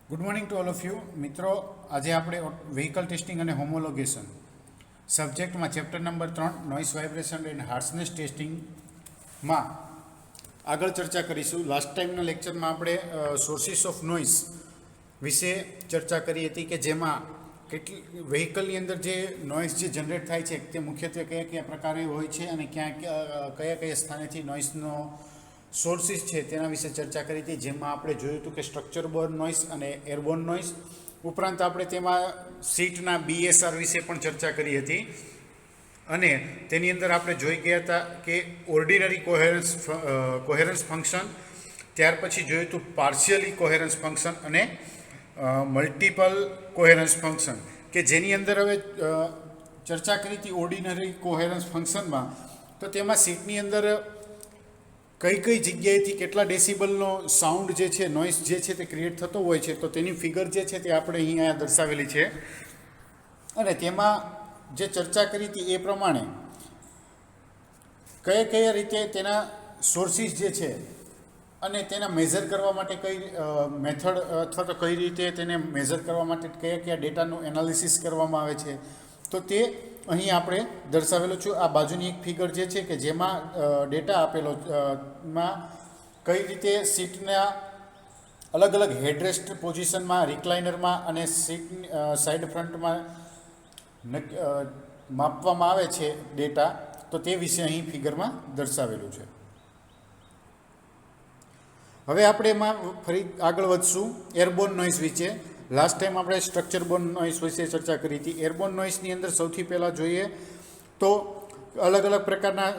Good morning to all of you મિત્રો. આજે આપણે વ્હીકલ ટેસ્ટિંગ અને હોમોલોગેશન સબ્જેક્ટમાં chapter number 3 noise vibration and harshness ટેસ્ટિંગમાં આગળ ચર્ચા કરીશું. લાસ્ટ ટાઈમના લેક્ચરમાં આપણે સોર્સિસ ઓફ નોઇસ વિશે ચર્ચા કરી હતી કે જેમાં કેટલી વ્હીકલની અંદર જે નોઇસ જે જનરેટ થાય છે તે મુખ્યત્વે કયા કયા પ્રકારે હોય છે અને કયા કયા સ્થાનેથી નોઇસનો સોર્સિસ છે તેના વિશે ચર્ચા કરી હતી. જેમાં આપણે જોયું હતું કે સ્ટ્રક્ચર બોર્ન નોઇસ અને એરબોર્ન નોઇસ, ઉપરાંત આપણે તેમાં સીટના BSR વિશે પણ ચર્ચા કરી હતી અને તેની અંદર આપણે જોઈ ગયા હતા કે ઓર્ડિનરી કોહેરન્સ ફંક્શન, ત્યાર પછી જોયું હતું પાર્શિયલી કોહેરન્સ ફંક્શન અને મલ્ટિપલ કોહેરન્સ ફંક્શન, કે જેની અંદર હવે ચર્ચા કરી હતી ઓર્ડિનરી કોહેરન્સ ફંક્શનમાં. તો તેમાં સીટની અંદર કઈ કઈ જગ્યાએથી કેટલા ડેસિબલનો સાઉન્ડ જે છે, નોઇસ જે છે તે ક્રિએટ થતો હોય છે, તો તેની ફિગર જે છે તે આપણે અહીંયા દર્શાવેલી છે. અને તેમાં જે ચર્ચા કરી હતી એ પ્રમાણે કયા રીતે તેના સોર્સિસ જે છે અને તેના મેઝર કરવા માટે કઈ મેથડ અથવા તો કઈ રીતે તેને મેઝર કરવા માટે કયા ડેટાનું એનાલિસિસ કરવામાં આવે છે, તો તે અહીં આપણે દર્શાવેલું છું. આ બાજુની એક ફિગર જે છે કે જેમાં ડેટા આપેલો માં કઈ રીતે સીટના અલગ અલગ હેડરેસ્ટ પોઝિશનમાં, રિક્લાઇનરમાં અને સીટ સાઈડ ફ્રન્ટમાં માપવામાં આવે છે ડેટા, તો તે વિશે અહીં ફિગરમાં દર્શાવેલું છે. હવે આપણે એમાં ફરી આગળ વધશું એરબોર્ન નોઇસ વિશે. લાસ્ટ ટાઈમ આપણે સ્ટ્રક્ચર બોર્ન નોઇસ વિશે ચર્ચા કરી હતી. એરબોર્ન નોઇસની અંદર સૌથી પહેલાં જોઈએ તો અલગ અલગ પ્રકારના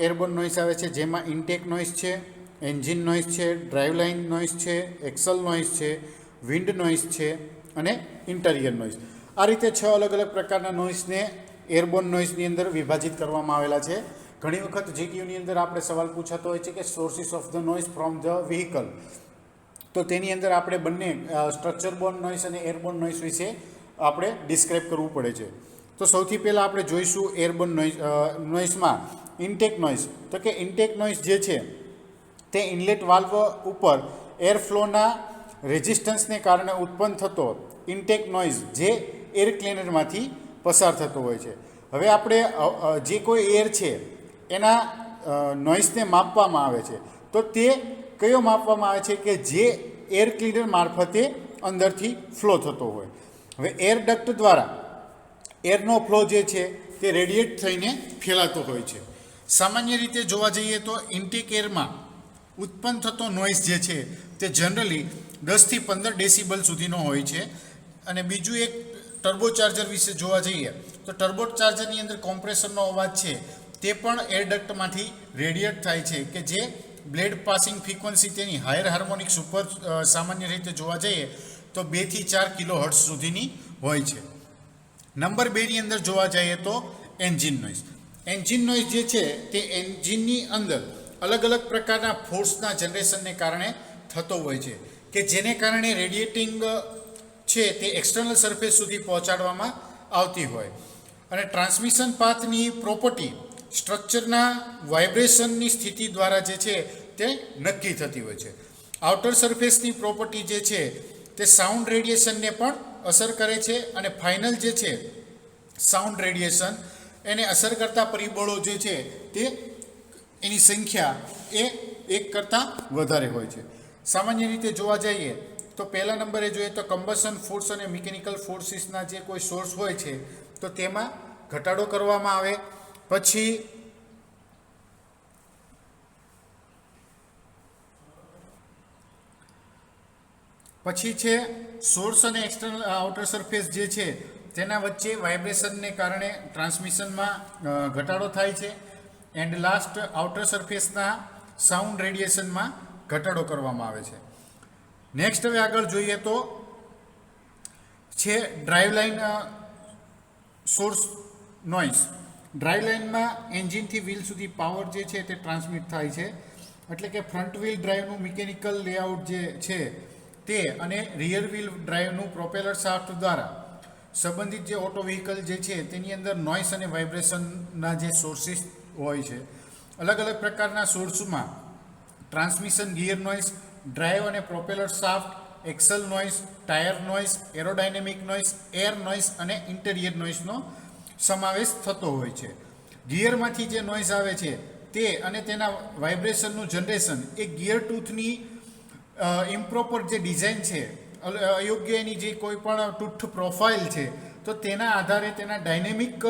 એરબોર્ન નોઇસ આવે છે, જેમાં ઇન્ટેક નોઇસ છે, એન્જિન નોઇસ છે, ડ્રાઈવ લાઇન નોઇસ છે, એક્સલ નોઇસ છે, વિન્ડ નોઇસ છે અને ઇન્ટિરિયર નોઇસ. આ રીતે 6 અલગ અલગ પ્રકારના નોઇસને એરબોર્ન નોઇસની અંદર વિભાજિત કરવામાં આવેલા છે. ઘણી વખત GTUની અંદર આપણે સવાલ પૂછાતો હોય છે કે sources of the noise from the vehicle, તો તેની અંદર આપણે બંને સ્ટ્રક્ચર બોર્ન નોઇસ અને એરબોર્ન નોઇસ વિશે આપણે ડિસ્ક્રાઇબ કરવું પડે છે. તો સૌથી પહેલાં આપણે જોઈશું એરબોર્ન નોઇસમાં ઇન્ટેક નોઇસ. તો કે ઇન્ટેક નોઇસ જે છે તે ઇનલેટ વાલ્વ ઉપર એર ફ્લોના રેઝિસ્ટન્સને કારણે ઉત્પન્ન થતો ઇન્ટેક નોઇઝ જે એર ક્લીનરમાંથી પસાર થતો હોય છે. હવે આપણે જે કોઈ એર છે એના નોઇસને માપવામાં આવે છે, તો તે કયો માપવામાં આવે છે કે જે એર ક્લીનર મારફતે અંદરથી ફ્લો થતો હોય. હવે એર ડક્ટ દ્વારા એરનો ફ્લો જે છે તે રેડિએટ થઈને ફેલાતો હોય છે. સામાન્ય રીતે જોવા જઈએ તો ઇન્ટેક એરમાં ઉત્પન્ન થતો નોઇસ જે છે તે જનરલી 10થી 15 ડેસિબલ સુધીનો હોય છે. અને બીજું એક ટર્બો ચાર્જર વિશે જોવા જઈએ તો ટર્બો ચાર્જરની અંદર કોમ્પ્રેસરનો અવાજ છે તે પણ એર ડક્ટમાંથી રેડિએટ થાય છે, કે જે બ્લેડ પાસિંગ ફ્રીક્વન્સી તેની હાયર હાર્મોનિક્સ ઉપર સામાન્ય રીતે જોવા જઈએ તો 2 થી 4 કિલોહર્ટ્ઝ સુધીની હોય છે. નંબર 2ની અંદર જોવા જઈએ તો એન્જિન નોઇસ. એન્જિન નોઇસ જે છે તે એન્જિનની અંદર અલગ અલગ પ્રકારના ફોર્સના જનરેશનને કારણે થતો હોય છે, કે જેને કારણે રેડિએટિંગ છે તે એક્સટર્નલ સરફેસ સુધી પહોંચાડવામાં આવતી હોય. અને ટ્રાન્સમિશન પાથની પ્રોપર્ટી સ્ટ્રક્ચરના વાઇબ્રેશનની સ્થિતિ દ્વારા જે છે તે નક્કી થતી હોય છે. આઉટર સરફેસની પ્રોપર્ટી જે છે તે સાઉન્ડ રેડિયેશનને પણ અસર કરે છે, અને ફાઇનલ જે છે સાઉન્ડ રેડિયેશન એને અસર કરતા પરિબળો જે છે તે એની સંખ્યા એ 1 કરતાં વધારે હોય છે. સામાન્ય રીતે જોવા જઈએ તો પહેલા નંબરે જોઈએ તો કમ્બશન ફોર્સ અને મિકેનિકલ ફોર્સિસના જે કોઈ સોર્સ હોય છે તો તેમાં ઘટાડો કરવામાં આવે. પછી છે સોર્સ અને એક્સટર્નલ આઉટર સરફેસ જે છે તેના વચ્ચે વાઇબ્રેશનને કારણે ટ્રાન્સમિશનમાં ઘટાડો થાય છે. એન્ડ લાસ્ટ આઉટર સરફેસના સાઉન્ડ રેડિયેશનમાં ઘટાડો કરવામાં આવે છે. નેક્સ્ટ હવે આગળ જોઈએ તો છે drive line source noise. Drive લાઇનમાં એન્જિનથી વ્હીલ સુધી પાવર જે છે તે ટ્રાન્સમિટ થાય છે, એટલે કે ફ્રન્ટ વ્હીલ ડ્રાઈવનું મિકેનિકલ લેઆઉટ જે છે તે અને રિયર વ્હીલ ડ્રાઈવનું પ્રોપેલર શાફ્ટ દ્વારા સંબંધિત જે ઓટો વ્હીકલ જે છે તેની અંદર નોઇસ અને વાઇબ્રેશનના જે સોર્સિસ હોય છે. અલગ અલગ પ્રકારના સોર્સમાં ટ્રાન્સમિશન ગિયર નોઇસ, ડ્રાઈવ અને propeller shaft axle noise, tyre noise, aerodynamic noise, air noise અને ઇન્ટેરિયર નોઇઝનો સમાવેશ થતો હોય છે. ગિયરમાંથી જે નોઇઝ આવે છે તે અને તેના વાઇબ્રેશનનું જનરેશન એ ગિયર ટૂથની ઇમ્પ્રોપર જે ડિઝાઇન છે, અયોગ્ય એની જે કોઈ પણ ટૂથ પ્રોફાઇલ છે, તો તેના આધારે તેના ડાયનેમિક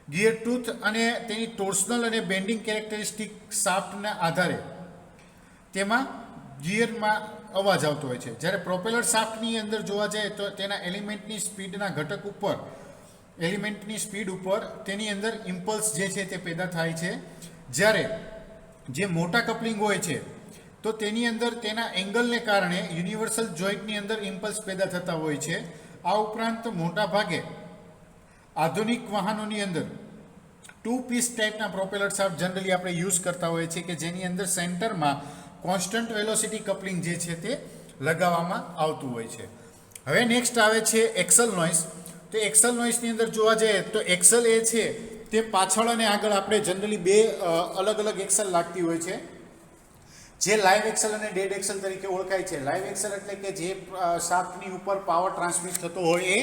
ગિયર ટૂથ અને તેની ટોર્સનલ અને બેન્ડિંગ કેરેક્ટરિસ્ટિક શાફ્ટના આધારે તેમાં ગિયરમાં અવાજ આવતો હોય છે. જ્યારે પ્રોપેલર શાફ્ટની અંદર જોવા જાય તો તેના એલિમેન્ટની સ્પીડના ઘટક ઉપર, એલિમેન્ટની સ્પીડ ઉપર તેની અંદર ઇમ્પલ્સ જે છે તે પેદા થાય છે. જ્યારે જે મોટા કપલિંગ હોય છે તો તેની અંદર તેના એંગલને કારણે યુનિવર્સલ જોઈન્ટની અંદર ઇમ્પલ્સ પેદા થતા હોય છે. આ ઉપરાંત મોટા ભાગે આધુનિક વાહનોની અંદર 2 પીસ ટાઈપના પ્રોપેલર શાફ્ટ જનરલી આપણે યુઝ કરતા હોઈએ છીએ કે જેની અંદર સેન્ટરમાં કોન્સ્ટન્ટ વેલોસિટી કપલિંગ જે છે તે લગાવવામાં આવતું હોય છે. હવે નેક્સ્ટ આવે છે એક્સલ નોઇઝ. તો એક્સલ નોઇઝની અંદર જોવા જઈએ તો એક્સલ એ છે તે પાછળ અને આગળ આપણે જનરલી બે અલગ અલગ એક્સલ લાગતી હોય છે, જે લાઈવ એક્સલ અને ડેડ એક્સલ તરીકે ઓળખાય છે. લાઈવ એક્સલ એટલે કે જે શાફ્ટની ઉપર પાવર ટ્રાન્સમિટ થતો હોય એ,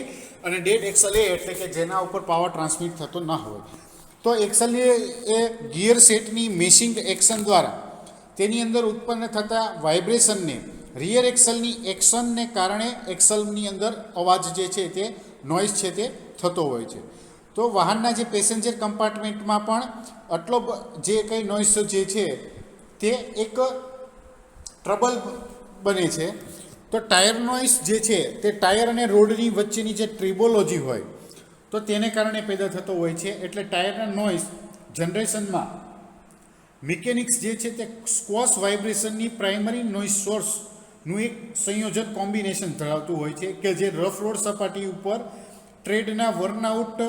અને ડેડ એક્સલ એ એટલે કે જેના ઉપર પાવર ટ્રાન્સમિટ થતો ન હોય. તો એક્સલ એ ગિયર સેટની મેશિંગ એક્શન દ્વારા તેની અંદર ઉત્પન્ન થતા વાઇબ્રેશનને રિયર એક્સલની એક્શનને કારણે એક્સલની અંદર અવાજ જે છે તે નોઇઝ છે તે થતો હોય છે. તો વાહનના જે પેસેન્જર કમ્પાર્ટમેન્ટમાં પણ આટલો જે કંઈ નોઇઝ જે છે તે એક ટ્રબલ બને છે. તો ટાયર નોઇઝ જે છે તે ટાયર અને રોડની વચ્ચેની જે ટ્રિબોલોજી હોય તો તેને કારણે પેદા થતો હોય છે. એટલે ટાયરના નોઇઝ જનરેશનમાં મિકેનિક્સ જે છે તે સ્ક્વોશ વાઇબ્રેશનની પ્રાઇમરી નોઇઝ સોર્સનું એક સંયોજન કોમ્બિનેશન ધરાવતું હોય છે કે જે રફ રોડ સપાટી ઉપર ટ્રેડના વર્નઆઉટ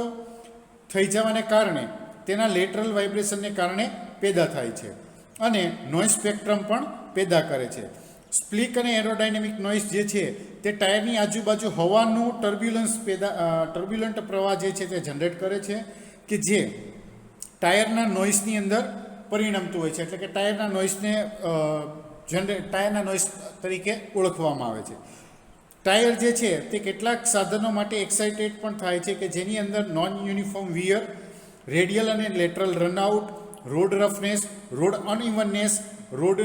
થઈ જવાને કારણે તેના લેટરલ વાઇબ્રેશનને કારણે પેદા થાય છે અને નોઇઝ સ્પેક્ટ્રમ પણ પેદા કરે છે. સ્પ્લિક અને એરોડાયનેમિક નોઇઝ જે છે તે ટાયરની આજુબાજુ હવાનું ટર્બ્યુલન્ટ પ્રવાહ જે છે તે જનરેટ કરે છે કે જે ટાયરના નોઇઝની અંદર પરિણમતું હોય છે. એટલે કે ટાયરના નોઇઝ તરીકે ઓળખવામાં આવે છે. ટાયર જે છે તે કેટલાક સાધનો માટે એક્સાઇટેડ પણ થાય છે કે જેની અંદર નોન યુનિફોર્મ વિયર, રેડિયલ અને lateral runout, road roughness, road unevenness, road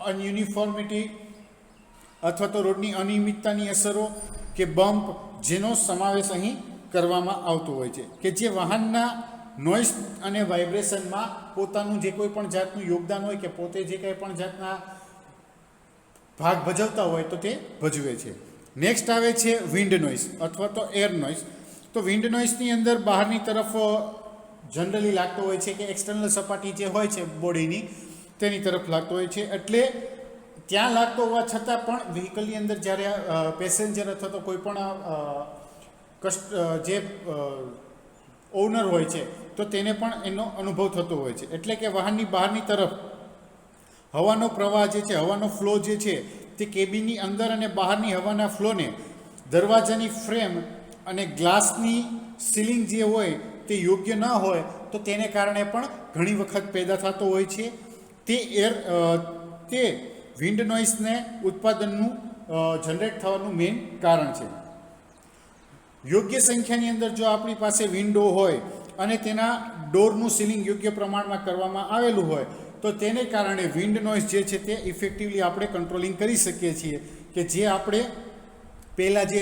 ununiformity અથવા તો રોડની અનિયમિતતાની અસરો કે બમ્પ જેનો સમાવેશ અહીં કરવામાં આવતો હોય છે કે જે વાહનના નોઇઝ અને વાઇબ્રેશનમાં પોતાનું જે કોઈ પણ જાતનું યોગદાન હોય કે પોતે જે કંઈ પણ જાતના ભાગ ભજવતા હોય તો તે ભજવે છે. નેક્સ્ટ આવે છે વિન્ડ નોઇઝ અથવા તો એર નોઇઝ. તો વિન્ડ નોઇઝની અંદર બહારની તરફ જનરલી લાગતો હોય છે કે એક્સટર્નલ સપાટી જે હોય છે બોડીની તેની તરફ લાગતો હોય છે. એટલે ત્યાં લાગતો હોવા છતાં પણ વ્હીકલની અંદર જ્યારે પેસેન્જર અથવા તો કોઈ પણ જે ઓનર હોય છે તો તેને પણ એનો અનુભવ થતો હોય છે. એટલે કે વાહનની બહારની તરફ હવાનો પ્રવાહ જે છે, હવાનો ફ્લો જે છે તે કેબિનની અંદર અને બહારની હવાના ફ્લોને દરવાજાની ફ્રેમ અને ગ્લાસની સીલિંગ જે હોય તે યોગ્ય ન હોય તો તેને કારણે પણ ઘણી વખત પેદા થતો હોય છે. તે વિન્ડ નોઇઝને ઉત્પાદનનું જનરેટ થવાનું મેઇન કારણ છે. યોગ્ય સંખ્યાની અંદર જો આપણી પાસે વિન્ડો હોય અને તેના ડોરનું સીલિંગ યોગ્ય પ્રમાણમાં કરવામાં આવેલું હોય તો તેને કારણે વિન્ડ નોઇઝ જે છે તે ઇફેક્ટિવલી આપણે કંટ્રોલિંગ કરી શકીએ છીએ કે જે આપણે પહેલાં જે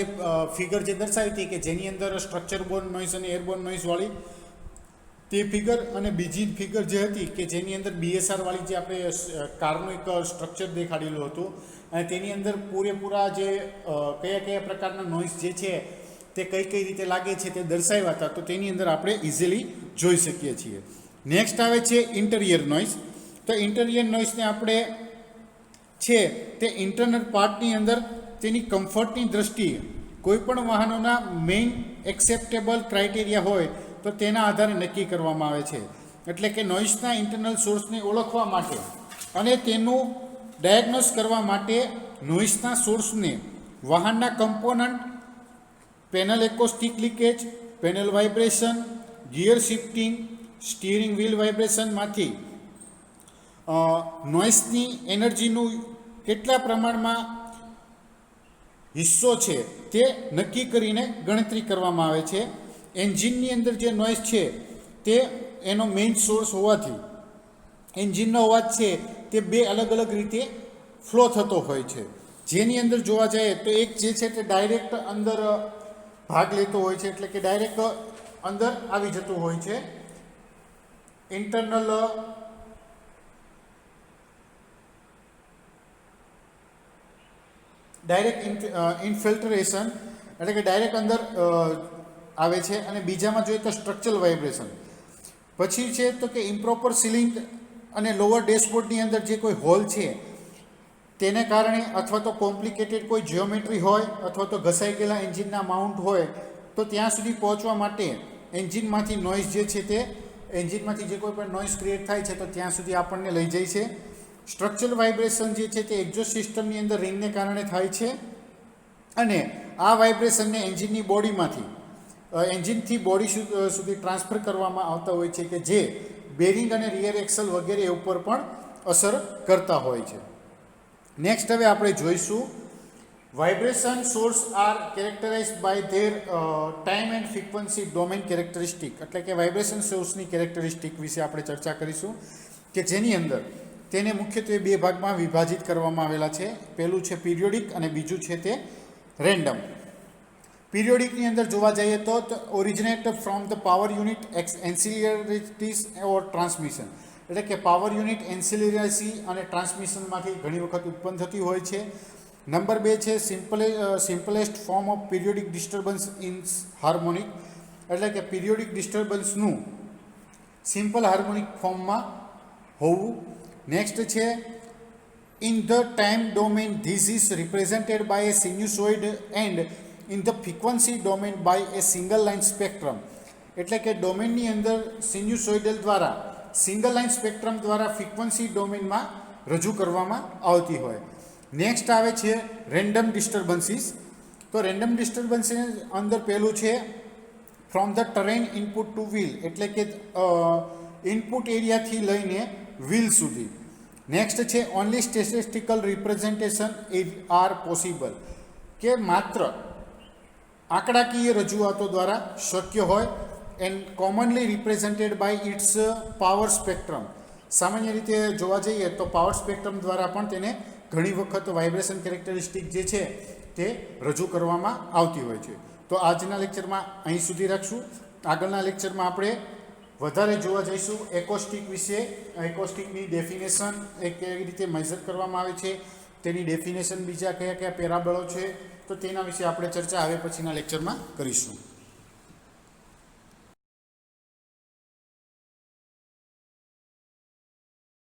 ફિગર જે દર્શાવી હતી કે જેની અંદર સ્ટ્રક્ચર બોર્ન નોઇઝ અને એરબોર્ન નોઇઝવાળી તે ફિગર અને બીજી ફિગર જે હતી કે જેની અંદર BSR વાળી જે આપણે કારનું એક સ્ટ્રક્ચર દેખાડેલું હતું અને તેની અંદર પૂરેપૂરા જે કયા કયા પ્રકારના નોઇઝ જે છે તે કઈ કઈ રીતે લાગે છે તે દર્શાવ્યા હતા. તો તેની અંદર આપણે ઇઝીલી જોઈ શકીએ છીએ. નેક્સ્ટ આવે છે ઇન્ટિરિયર નોઇઝ. તો ઇન્ટિરિયર નોઇઝને આપણે છે તે ઇન્ટરનલ પાર્ટની અંદર તેની કમ્ફર્ટની દ્રષ્ટિએ કોઈપણ વાહનોના મેઇન એક્સેપ્ટેબલ ક્રાઇટેરિયા હોય તો તેના આધારે નક્કી કરવામાં આવે છે. એટલે કે નોઇઝના ઇન્ટરનલ સોર્સને ઓળખવા માટે અને તેનું ડાયગ્નોસ કરવા માટે નોઇઝના સોર્સને વાહનના component, panel acoustic leakage, panel vibration, gear shifting, steering wheel વાઇબ્રેશનમાંથી નોઇઝની એનર્જીનું કેટલા પ્રમાણમાં હિસ્સો છે તે નક્કી કરીને ગણતરી કરવામાં આવે છે. એન્જિનની અંદર જે નોઇઝ છે તે એનો મેઇન સોર્સ હોવાથી એન્જિનનો અવાજ છે તે બે અલગ અલગ રીતે ફ્લો થતો હોય છે. જેની અંદર જોવા જઈએ તો એક જે છે તે ડાયરેક્ટ અંદર ભાગ લેતો હોય છે, એટલે કે ડાયરેક્ટ અંદર આવી જતું હોય છે. ઇન્ટરનલ ડાયરેક્ટ ઇન્ફિલ્ટ્રેશન એટલે કે ડાયરેક્ટ અંદર આવે છે. અને બીજામાં જોઈએ તો સ્ટ્રક્ચરલ વાઇબ્રેશન. પછી છે તો કે ઇમ્પ્રોપર સીલિંગ અને લોઅર ડેશબોર્ડની અંદર જે કોઈ હોલ છે તેને કારણે, અથવા તો કોમ્પ્લિકેટેડ કોઈ જીઓમેટ્રી હોય, અથવા તો ઘસાઈ ગયેલા એન્જિનના માઉન્ટ હોય, તો ત્યાં સુધી પહોંચવા માટે એન્જિનમાંથી નોઇઝ જે છે તે એન્જિનમાંથી જે કોઈ પણ નોઇઝ ક્રિએટ થાય છે તો ત્યાં સુધી આપણને લઈ જાય છે. સ્ટ્રક્ચરલ વાઇબ્રેશન જે છે તે એક્ઝોસ્ટ સિસ્ટમની અંદર રિંગને કારણે થાય છે, અને આ વાઇબ્રેશનને એન્જિનની બોડીમાંથી એન્જિનથી બોડી સુધી ટ્રાન્સફર કરવામાં આવતા હોય છે, કે જે બેરિંગ અને રિયર એક્સલ વગેરે ઉપર પણ અસર કરતા હોય છે. નેક્સ્ટ હવે આપણે જોઈશું vibration source are characterised by their time and frequency domain characteristic, એટલે કે વાઇબ્રેશન સોર્સની કેરેક્ટરિસ્ટિક વિશે આપણે ચર્ચા કરીશું, કે જેની અંદર તેને મુખ્યત્વે બે ભાગમાં વિભાજિત કરવામાં આવેલા છે. પહેલું છે પીરિયોડિક અને બીજું છે તે રેન્ડમ. પીરિયોડિકની અંદર જોવા જઈએ તો originate from the power unit ancillaries or transmission, એટલે કે પાવર યુનિટ એન્સિલરી અને ટ્રાન્સમિશનમાંથી ઘણી વખત ઉત્પન્ન થતી હોય છે. નંબર 2 છે simplest form of periodic disturbance in harmonic, એટલે કે પીરિયોડિક ડિસ્ટર્બન્સનું સિમ્પલ હાર્મોનિક ફોર્મમાં હોવું. નેક્સ્ટ છે in the time domain this is represented by a sinusoid and in the frequency domain by a single line spectrum, એટલે કે ડોમેનની અંદર sinusoidal દ્વારા સિંગલ લાઇન સ્પેક્ટ્રમ દ્વારા ફ્રીક્વન્સી ડોમેનમાં રજૂ કરવામાં આવતી હોય. નેક્સ્ટ આવે છે રેન્ડમ ડિસ્ટર્બન્સીસ. તો રેન્ડમ ડિસ્ટર્બન્સની અંદર પહેલું છે from the terrain input to wheel, એટલે કે ઇનપુટ એરિયાથી લઈને વ્હીલ સુધી. નેક્સ્ટ છે only statistical representation R possible, કે માત્ર આંકડાકીય રજૂઆતો દ્વારા શક્ય હોય. And commonly represented by its power spectrum. સામાન્ય રીતે જોવા જઈએ તો પાવર સ્પેક્ટ્રમ દ્વારા પણ તેને ઘણી વખત વાઇબ્રેશન કેરેક્ટરિસ્ટિક જે છે તે રજૂ કરવામાં આવતી હોય છે. તો આજના લેક્ચરમાં અહીં સુધી રાખશું. આગળના લેક્ચરમાં આપણે વધારે જોવા જઈશું એકોસ્ટિક વિશે. એકોસ્ટિકની ડેફિનેશન એ કેવી રીતે મેઝર કરવામાં આવે છે, તેની ડેફિનેશન, બીજા કયા કયા પેરાબળો છે, તો તેના વિશે આપણે ચર્ચા હવે પછીના લેક્ચરમાં કરીશું.